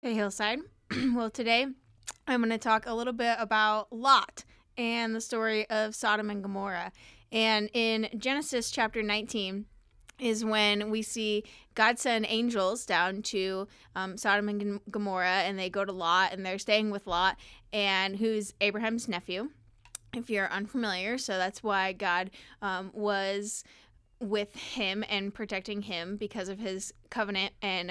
Hey, Hillside. Well, today I'm going to talk a little bit about Lot and the story of Sodom and Gomorrah. And in Genesis chapter 19 is when we see God send angels down to Sodom and Gomorrah, and they go to Lot, and they're staying with Lot, and who's Abraham's nephew, if you're unfamiliar. So that's why God was with him and protecting him because of his covenant and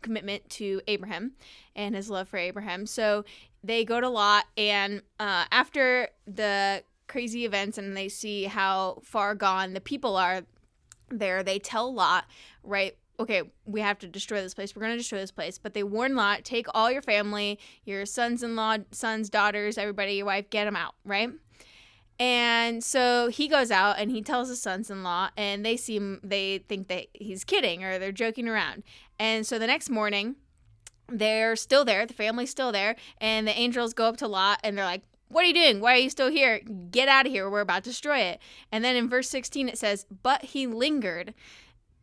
commitment to Abraham and his love for Abraham. So they go to Lot, and after the crazy events and they see how far gone the people are there, they tell Lot, right? Okay, we have to destroy this place. We're going to destroy this place. But they warn Lot, take all your family, your sons-in-law, sons, daughters, everybody, your wife, get them out, right? And so he goes out and he tells his sons-in-law, and they think that he's kidding or they're joking around. And so the next morning, they're still there, the family's still there, and the angels go up to Lot and they're like, "What are you doing? Why are you still here? Get out of here. We're about to destroy it." And then in verse 16 it says, "But he lingered."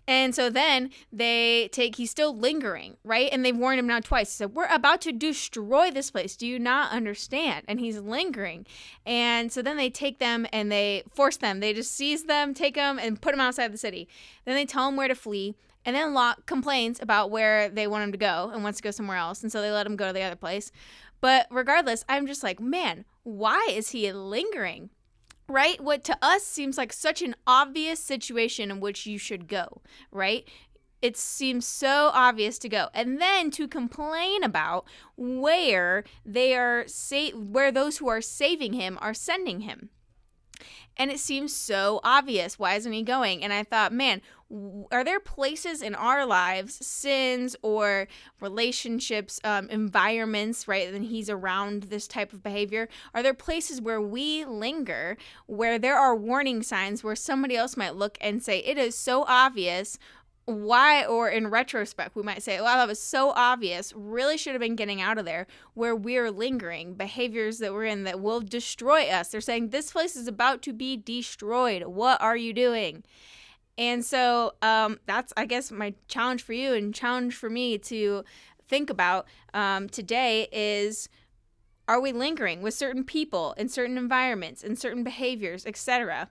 And so then he's still lingering, right? And they've warned him now twice. So we're about to destroy this place. Do you not understand? And he's lingering. And so then they take them and they force them. They just seize them, take them, and put them outside the city. Then they tell him where to flee. And then Lot complains about where they want him to go and wants to go somewhere else. And so they let him go to the other place. But regardless, I'm just like, man, why is he lingering? Right? What to us seems like such an obvious situation in which you should go, right? It seems so obvious to go. And then to complain about where where those who are saving him are sending him. And it seems so obvious. Why isn't he going? And I thought, man, are there places in our lives, sins or relationships, environments, right? And he's around this type of behavior. Are there places where we linger, where there are warning signs, where somebody else might look and say, it is so obvious? Why, or in retrospect, we might say, wow, that was so obvious, really should have been getting out of there, where we're lingering, behaviors that we're in that will destroy us. They're saying, this place is about to be destroyed. What are you doing? And so that's, I guess, my challenge for you and challenge for me to think about today is, are we lingering with certain people in certain environments, in certain behaviors, etc.?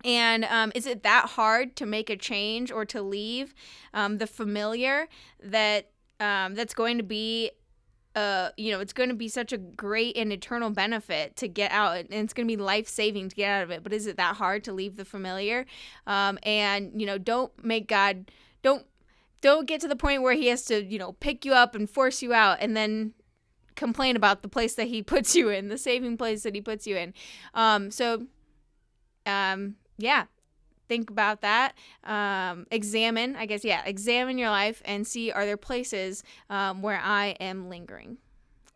And is it that hard to make a change or to leave the familiar that's going to be, it's going to be such a great and eternal benefit to get out, and it's going to be life-saving to get out of it. But is it that hard to leave the familiar? Don't make God, don't get to the point where he has to, pick you up and force you out and then complain about the place that he puts you in, the saving place that he puts you in. Yeah, think about that. Examine your life and see, are there places where I am lingering?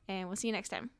And we'll see you next time.